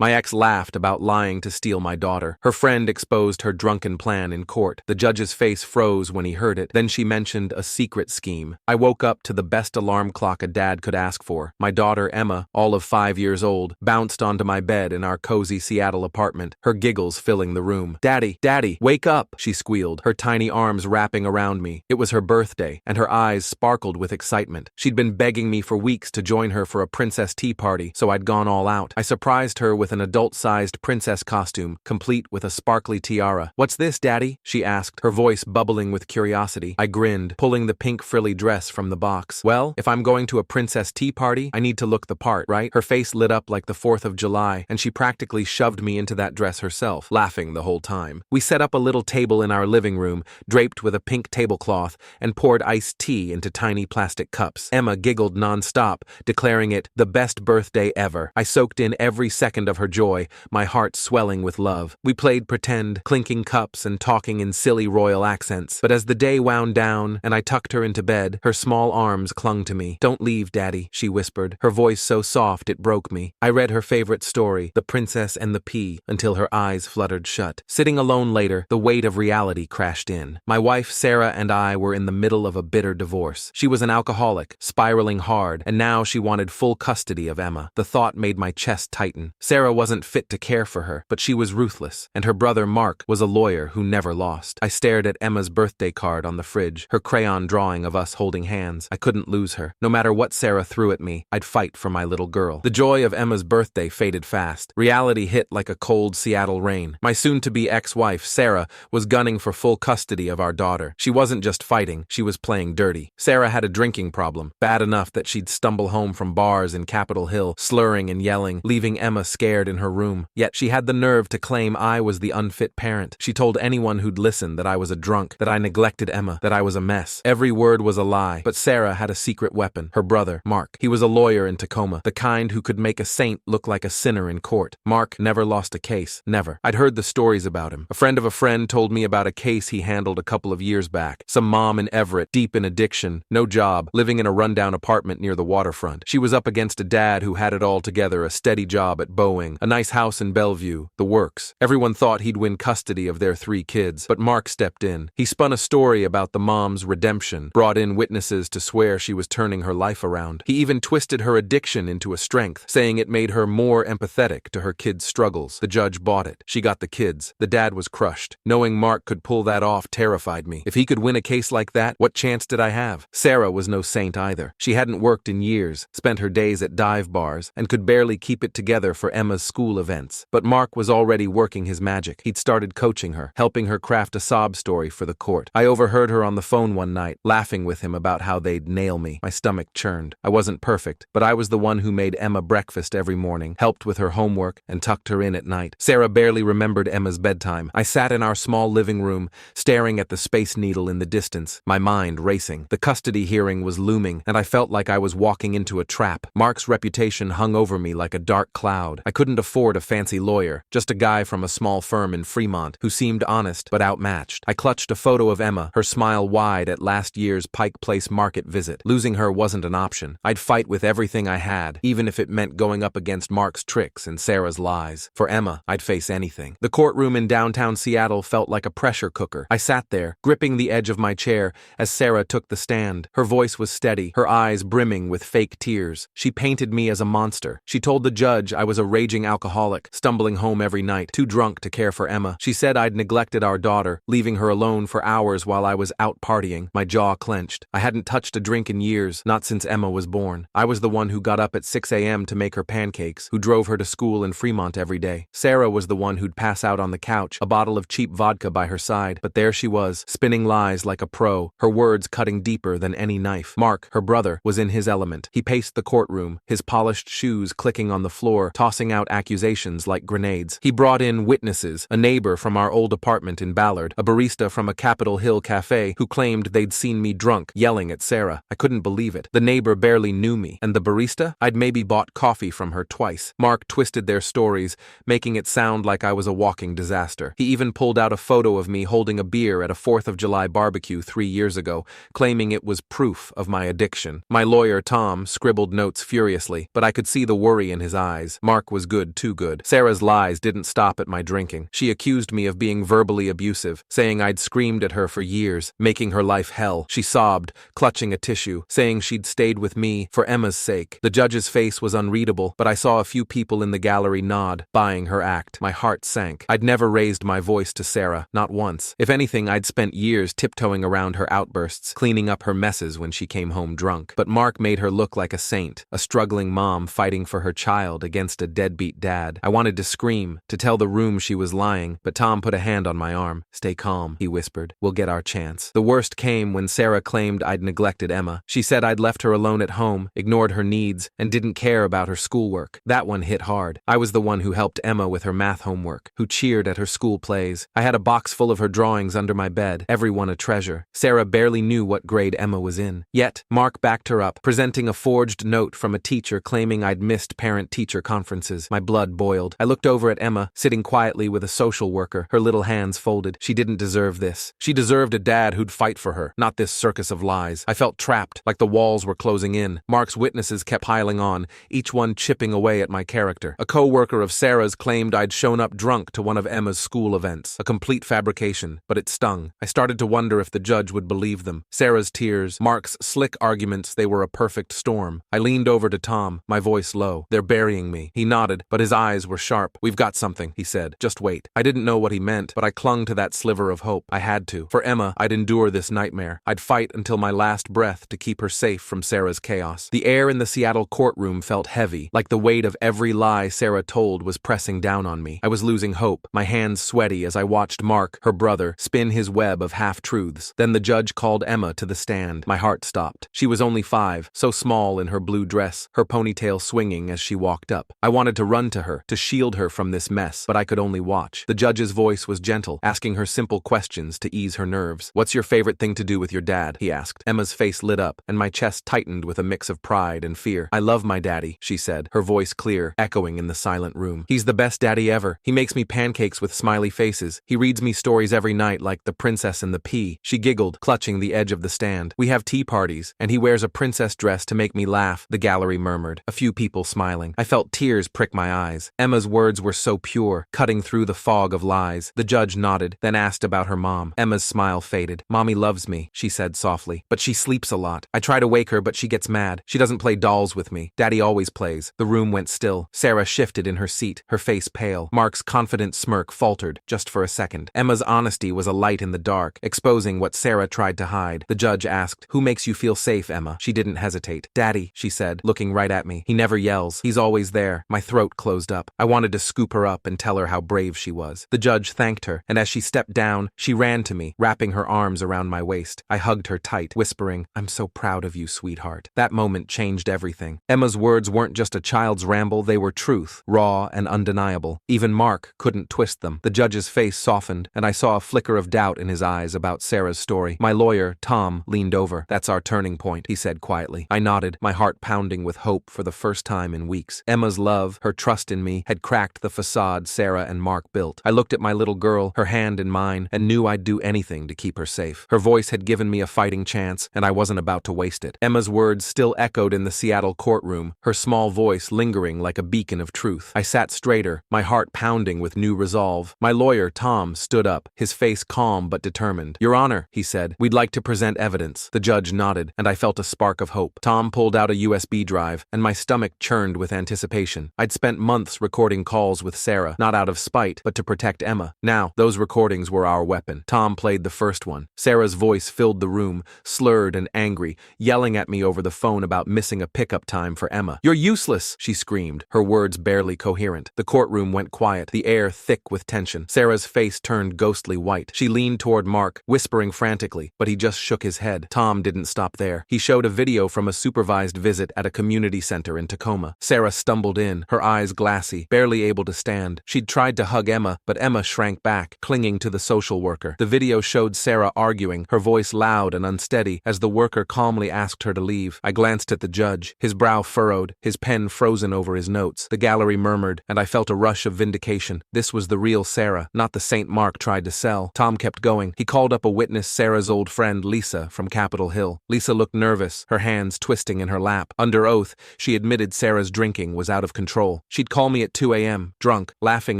My ex laughed about lying to steal my daughter. Her friend exposed her drunken plan in court. The judge's face froze when he heard it. Then she mentioned a secret scheme. I woke up to the best alarm clock a dad could ask for. My daughter, Emma, all of 5 years old, bounced onto my bed in our cozy Seattle apartment, her giggles filling the room. "Daddy, Daddy, wake up," she squealed, her tiny arms wrapping around me. It was her birthday, and her eyes sparkled with excitement. She'd been begging me for weeks to join her for a princess tea party, so I'd gone all out. I surprised her with an adult-sized princess costume, complete with a sparkly tiara. "What's this, Daddy?" she asked, her voice bubbling with curiosity. I grinned, pulling the pink frilly dress from the box. "Well, if I'm going to a princess tea party, I need to look the part, right?" Her face lit up like the 4th of July, and she practically shoved me into that dress herself, laughing the whole time. We set up a little table in our living room, draped with a pink tablecloth, and poured iced tea into tiny plastic cups. Emma giggled non-stop, declaring it the best birthday ever. I soaked in every second of her joy, my heart swelling with love. We played pretend, clinking cups and talking in silly royal accents. But as the day wound down and I tucked her into bed, her small arms clung to me. "Don't leave, Daddy," she whispered, her voice so soft it broke me. I read her favorite story, The Princess and the Pea, until her eyes fluttered shut. Sitting alone later, the weight of reality crashed in. My wife, Sarah, and I were in the middle of a bitter divorce. She was an alcoholic, spiraling hard, and now she wanted full custody of Emma. The thought made my chest tighten. Sarah wasn't fit to care for her, but she was ruthless, and her brother Mark was a lawyer who never lost. I stared at Emma's birthday card on the fridge, her crayon drawing of us holding hands. I couldn't lose her. No matter what Sarah threw at me, I'd fight for my little girl. The joy of Emma's birthday faded fast. Reality hit like a cold Seattle rain. My soon-to-be ex-wife, Sarah, was gunning for full custody of our daughter. She wasn't just fighting, she was playing dirty. Sarah had a drinking problem, bad enough that she'd stumble home from bars in Capitol Hill, slurring and yelling, leaving Emma scared in her room. Yet she had the nerve to claim I was the unfit parent. She told anyone who'd listen that I was a drunk, that I neglected Emma, that I was a mess. Every word was a lie, but Sarah had a secret weapon, her brother, Mark. He was a lawyer in Tacoma, the kind who could make a saint look like a sinner in court. Mark never lost a case, never. I'd heard the stories about him. A friend of a friend told me about a case he handled a couple of years back. Some mom in Everett, deep in addiction, no job, living in a rundown apartment near the waterfront. She was up against a dad who had it all together, a steady job at Boeing, a nice house in Bellevue, the works. Everyone thought he'd win custody of their 3 kids, but Mark stepped in. He spun a story about the mom's redemption, brought in witnesses to swear she was turning her life around. He even twisted her addiction into a strength, saying it made her more empathetic to her kids' struggles. The judge bought it. She got the kids. The dad was crushed. Knowing Mark could pull that off terrified me. If he could win a case like that, what chance did I have? Sarah was no saint either. She hadn't worked in years, spent her days at dive bars, and could barely keep it together for Emma's school events. But Mark was already working his magic. He'd started coaching her, helping her craft a sob story for the court. I overheard her on the phone one night, laughing with him about how they'd nail me. My stomach churned. I wasn't perfect, but I was the one who made Emma breakfast every morning, helped with her homework, and tucked her in at night. Sarah barely remembered Emma's bedtime. I sat in our small living room, staring at the Space Needle in the distance, my mind racing. The custody hearing was looming, and I felt like I was walking into a trap. Mark's reputation hung over me like a dark cloud. I couldn't afford a fancy lawyer, just a guy from a small firm in Fremont who seemed honest but outmatched. I clutched a photo of Emma, her smile wide at last year's Pike Place market visit. Losing her wasn't an option. I'd fight with everything I had, even if it meant going up against Mark's tricks and Sarah's lies. For Emma, I'd face anything. The courtroom in downtown Seattle felt like a pressure cooker. I sat there, gripping the edge of my chair as Sarah took the stand. Her voice was steady, her eyes brimming with fake tears. She painted me as a monster. She told the judge I was a raging alcoholic, stumbling home every night, too drunk to care for Emma. She said I'd neglected our daughter, leaving her alone for hours while I was out partying. My jaw clenched. I hadn't touched a drink in years, not since Emma was born. I was the one who got up at 6 a.m. to make her pancakes, who drove her to school in Fremont every day. Sarah was the one who'd pass out on the couch, a bottle of cheap vodka by her side. But there she was, spinning lies like a pro, her words cutting deeper than any knife. Mark, her brother, was in his element. He paced the courtroom, his polished shoes clicking on the floor, tossing out accusations like grenades. He brought in witnesses, a neighbor from our old apartment in Ballard, a barista from a Capitol Hill cafe who claimed they'd seen me drunk, yelling at Sarah. I couldn't believe it. The neighbor barely knew me, and the barista? I'd maybe bought coffee from her twice. Mark twisted their stories, making it sound like I was a walking disaster. He even pulled out a photo of me holding a beer at a 4th of July barbecue 3 years ago, claiming it was proof of my addiction. My lawyer, Tom, scribbled notes furiously, but I could see the worry in his eyes. Mark was good, too good. Sarah's lies didn't stop at my drinking. She accused me of being verbally abusive, saying I'd screamed at her for years, making her life hell. She sobbed, clutching a tissue, saying she'd stayed with me for Emma's sake. The judge's face was unreadable, but I saw a few people in the gallery nod, buying her act. My heart sank. I'd never raised my voice to Sarah, not once. If anything, I'd spent years tiptoeing around her outbursts, cleaning up her messes when she came home drunk. But Mark made her look like a saint, a struggling mom fighting for her child against a deadbeat dad. I wanted to scream, to tell the room she was lying, but Tom put a hand on my arm. "Stay calm," he whispered. "We'll get our chance." The worst came when Sarah claimed I'd neglected Emma. She said I'd left her alone at home, ignored her needs, and didn't care about her schoolwork. That one hit hard. I was the one who helped Emma with her math homework, who cheered at her school plays. I had a box full of her drawings under my bed, every one a treasure. Sarah barely knew what grade Emma was in. Yet, Mark backed her up, presenting a forged note from a teacher claiming I'd missed parent-teacher conferences. My blood boiled. I looked over at Emma, sitting quietly with a social worker, her little hands folded. She didn't deserve this. She deserved a dad who'd fight for her, not this circus of lies. I felt trapped, like the walls were closing in. Mark's witnesses kept piling on, each one chipping away at my character. A co-worker of Sarah's claimed I'd shown up drunk to one of Emma's school events. A complete fabrication, but it stung. I started to wonder if the judge would believe them. Sarah's tears, Mark's slick arguments they were a perfect storm. I leaned over to Tom, my voice low. "They're burying me." He nodded, but his eyes were sharp. "We've got something," he said. "Just wait." I didn't know what he meant, but I clung to that sliver of hope. I had to. For Emma, I'd endure this nightmare. I'd fight until my last breath to keep her safe from Sarah's chaos. The air in the Seattle courtroom felt heavy, like the weight of every lie Sarah told was pressing down on me. I was losing hope, my hands sweaty as I watched Mark, her brother, spin his web of half-truths. Then the judge called Emma to the stand. My heart stopped. She was only 5, so small in her blue dress, her ponytail swinging as she walked up. I wanted to run to her, to shield her from this mess, but I could only watch. The judge's voice was gentle, asking her simple questions to ease her nerves. "What's your favorite thing to do with your dad?" he asked. Emma's face lit up, and my chest tightened with a mix of pride and fear. "I love my daddy," she said, her voice clear, echoing in the silent room. "He's the best daddy ever. He makes me pancakes with smiley faces. He reads me stories every night like The Princess and the Pea." She giggled, clutching the edge of the stand. "We have tea parties, and he wears a princess dress to make me laugh," the gallery murmured, a few people smiling. I felt tears prick my eyes. Emma's words were so pure, cutting through the fog of lies. The judge nodded, then asked about her mom. Emma's smile faded. "Mommy loves me," she said softly, "but she sleeps a lot. I try to wake her, but she gets mad. She doesn't play dolls with me. Daddy always plays." The room went still. Sarah shifted in her seat, her face pale. Mark's confident smirk faltered, just for a second. Emma's honesty was a light in the dark, exposing what Sarah tried to hide. The judge asked, "Who makes you feel safe, Emma?" She didn't hesitate. "Daddy," she said, looking right at me. "He never yells. He's always there." My throat closed up. I wanted to scoop her up and tell her how brave she was. The judge thanked her, and as she stepped down, she ran to me, wrapping her arms around my waist. I hugged her tight, whispering, "I'm so proud of you, sweetheart." That moment changed everything. Emma's words weren't just a child's ramble, they were truth, raw and undeniable. Even Mark couldn't twist them. The judge's face softened, and I saw a flicker of doubt in his eyes about Sarah's story. My lawyer, Tom, leaned over. "That's our turning point," he said quietly. I nodded, my heart pounding with hope for the first time in weeks. Emma's love, her trust in me, had cracked the facade Sarah and Mark built. I looked at my little girl, her hand in mine, and knew I'd do anything to keep her safe. Her voice had given me a fighting chance, and I wasn't about to waste it. Emma's words still echoed in the Seattle courtroom, her small voice lingering like a beacon of truth. I sat straighter, my heart pounding with new resolve. My lawyer, Tom, stood up, his face calm but determined. "Your Honor," he said, "we'd like to present evidence." The judge nodded, and I felt a spark of hope. Tom pulled out a USB drive, and my stomach churned with anticipation. I'd spent months recording calls with Sarah, not out of spite, but to protect Emma. Now, those recordings were our weapon. Tom played the first one. Sarah's voice filled the room, slurred and angry, yelling at me over the phone about missing a pickup time for Emma. "You're useless," she screamed, her words barely coherent. The courtroom went quiet, the air thick with tension. Sarah's face turned ghostly white. She leaned toward Mark, whispering frantically, but he just shook his head. Tom didn't stop there. He showed a video from a supervised visit at a community center in Tacoma. Sarah stumbled in, her eyes glassy, barely able to stand. She'd tried to hug Emma, but Emma shrank back, clinging to the social worker. The video showed Sarah arguing, her voice loud and unsteady, as the worker calmly asked her to leave. I glanced at the judge, his brow furrowed, his pen frozen over his notes. The gallery murmured, and I felt a rush of vindication. This was the real Sarah, not the Saint Mark tried to sell. Tom kept going. He called up a witness, Sarah's old friend Lisa from Capitol Hill. Lisa looked nervous, her hands twisting in her lap. Under oath, she admitted Sarah's drinking was out of control. asshole. She'd call me at 2 a.m., drunk, laughing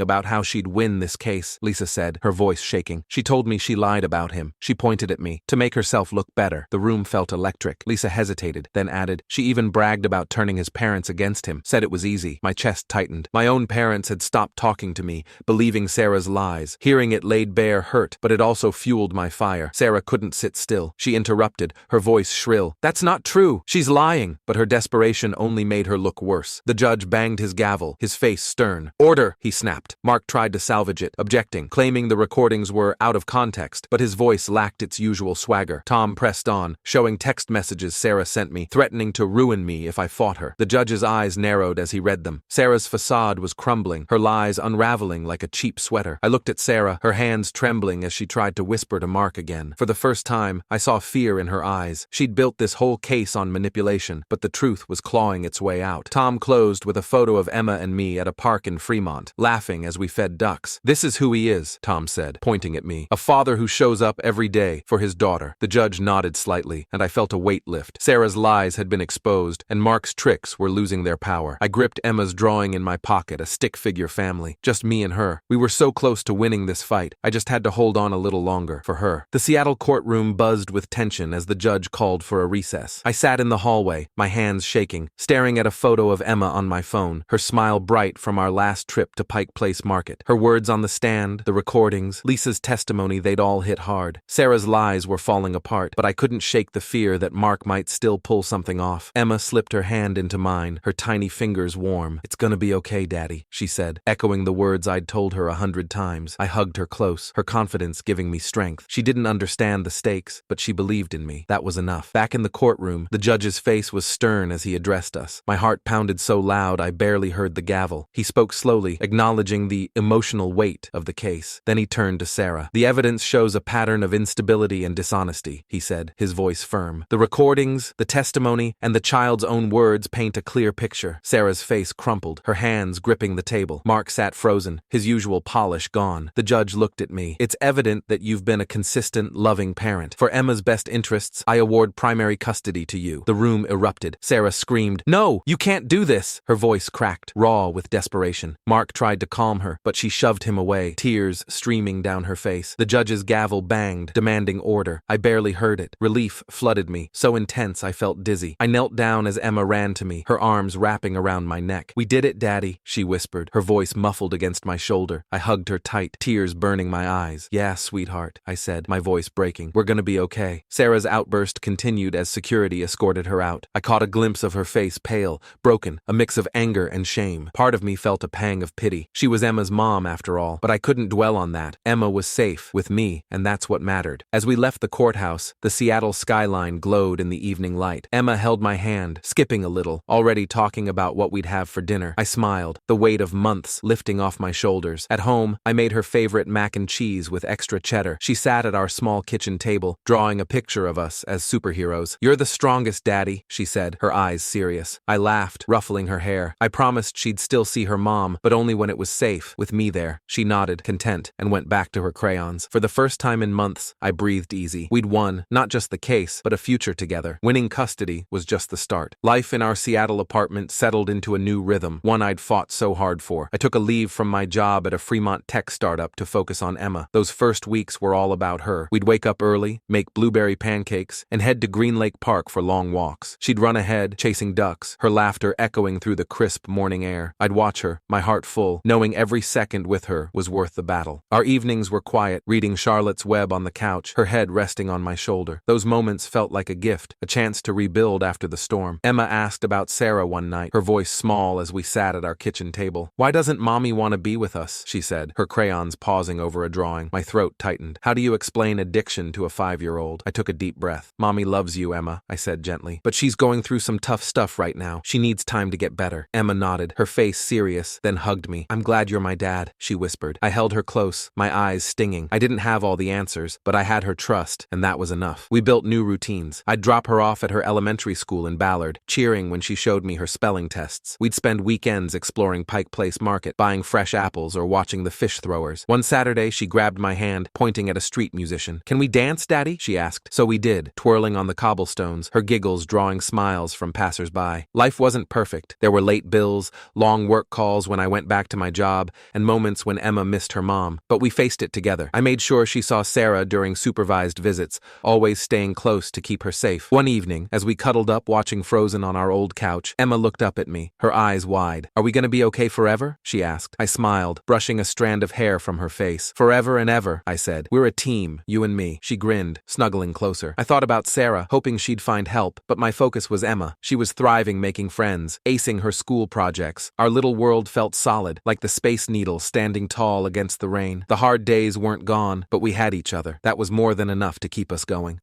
about how she'd win this case, Lisa said, her voice shaking. She told me she lied about him. She pointed at me. To make herself look better. The room felt electric. Lisa hesitated, then added, she even bragged about turning his parents against him. Said it was easy. My chest tightened. My own parents had stopped talking to me, believing Sarah's lies. Hearing it laid bare hurt, but it also fueled my fire. Sarah couldn't sit still. She interrupted, her voice shrill. That's not true. She's lying. But her desperation only made her look worse. The judge banged his gavel, his face stern. Order, he snapped. Mark tried to salvage it, objecting, claiming the recordings were out of context, but his voice lacked its usual swagger. Tom pressed on, showing text messages Sarah sent me, threatening to ruin me if I fought her. The judge's eyes narrowed as he read them. Sarah's facade was crumbling, her lies unraveling like a cheap sweater. I looked at Sarah, her hands trembling as she tried to whisper to Mark again. For the first time, I saw fear in her eyes. She'd built this whole case on manipulation, but the truth was clawing its way out. Tom closed with a photo of Emma and me at a park in Fremont, laughing as we fed ducks. This is who he is, Tom said, pointing at me. A father who shows up every day for his daughter. The judge nodded slightly, and I felt a weight lift. Sarah's lies had been exposed, and Mark's tricks were losing their power. I gripped Emma's drawing in my pocket, a stick figure family. Just me and her. We were so close to winning this fight. I just had to hold on a little longer for her. The Seattle courtroom buzzed with tension as the judge called for a recess. I sat in the hallway, my hands shaking, staring at a photo of Emma on my phone, her smile bright from our last trip to Pike Place Market. Her words on the stand, the recordings, Lisa's testimony, they'd all hit hard. Sarah's lies were falling apart, but I couldn't shake the fear that Mark might still pull something off. Emma slipped her hand into mine, her tiny fingers warm. It's gonna be okay, Daddy, she said, echoing the words I'd told her 100 times. I hugged her close, her confidence giving me strength. She didn't understand the stakes, but she believed in me. That was enough. Back in the courtroom, the judge's face was stern as he addressed us. My heart pounded so loud I barely heard the gavel. He spoke slowly, acknowledging the emotional weight of the case. Then he turned to Sarah. The evidence shows a pattern of instability and dishonesty, he said, his voice firm. The recordings, the testimony, and the child's own words paint a clear picture. Sarah's face crumpled, her hands gripping the table. Mark sat frozen, his usual polish gone. The judge looked at me. It's evident that you've been a consistent, loving parent. For Emma's best interests, I award primary custody to you. The room erupted. Sarah screamed, "No, you can't do this!" Her voice cracked, raw with desperation. Mark tried to calm her, but she shoved him away, tears streaming down her face. The judge's gavel banged, demanding order. I barely heard it. Relief flooded me, so intense I felt dizzy. I knelt down as Emma ran to me, her arms wrapping around my neck. "We did it, Daddy," she whispered, her voice muffled against my shoulder. I hugged her tight, tears burning my eyes. "Yeah, sweetheart," I said, my voice breaking. "We're gonna be okay." Sarah's outburst continued as security escorted her out. I caught a glimpse of her face, pale, broken, a mix of anger and shame. Part of me felt a pang of pity. She was Emma's mom, after all, but I couldn't dwell on that. Emma was safe, with me, and that's what mattered. As we left the courthouse, the Seattle skyline glowed in the evening light. Emma held my hand, skipping a little, already talking about what we'd have for dinner. I smiled, the weight of months lifting off my shoulders. At home, I made her favorite mac and cheese with extra cheddar. She sat at our small kitchen table, drawing a picture of us as superheroes. "You're the strongest, Daddy," she said, her eyes serious. I laughed, ruffling her hair. I promised she'd still see her mom, but only when it was safe, with me there. She nodded, content, and went back to her crayons. For the first time in months, I breathed easy. We'd won, not just the case, but a future together. Winning custody was just the start. Life in our Seattle apartment settled into a new rhythm, one I'd fought so hard for. I took a leave from my job at a Fremont tech startup to focus on Emma. Those first weeks were all about her. We'd wake up early, make blueberry pancakes, and head to Green Lake Park for long walks. She'd run ahead, chasing ducks, her laughter echoing through the crisp morning air. I'd watch her, my heart full, knowing every second with her was worth the battle. Our evenings were quiet, reading Charlotte's Web on the couch, her head resting on my shoulder. Those moments felt like a gift, a chance to rebuild after the storm. Emma asked about Sarah one night, her voice small as we sat at our kitchen table. "Why doesn't Mommy want to be with us?" she said, her crayons pausing over a drawing. My throat tightened. How do you explain addiction to a 5-year-old? I took a deep breath. "Mommy loves you, Emma," I said gently. "But she's going through some tough stuff right now. She needs time to get better." Emma nodded, her face serious, then hugged me. "I'm glad you're my dad," she whispered. I held her close, my eyes stinging. I didn't have all the answers, but I had her trust, and that was enough. We built new routines. I'd drop her off at her elementary school in Ballard, cheering when she showed me her spelling tests. We'd spend weekends exploring Pike Place Market, buying fresh apples or watching the fish throwers. One Saturday, she grabbed my hand, pointing at a street musician. "Can we dance, Daddy?" she asked. So we did, twirling on the cobblestones, her giggles drawing smiles from passers-by. Life wasn't perfect. There were late bills, meals, long work calls when I went back to my job, and moments when Emma missed her mom. But we faced it together. I made sure she saw Sarah during supervised visits, always staying close to keep her safe. One evening, as we cuddled up watching Frozen on our old couch, Emma looked up at me, her eyes wide. "Are we gonna be okay forever?" she asked. I smiled, brushing a strand of hair from her face. "Forever and ever," I said. "We're a team, you and me." She grinned, snuggling closer. I thought about Sarah, hoping she'd find help, but my focus was Emma. She was thriving making friends, acing her school projects. Our little world felt solid, like the Space Needle standing tall against the rain. The hard days weren't gone, but we had each other. That was more than enough to keep us going.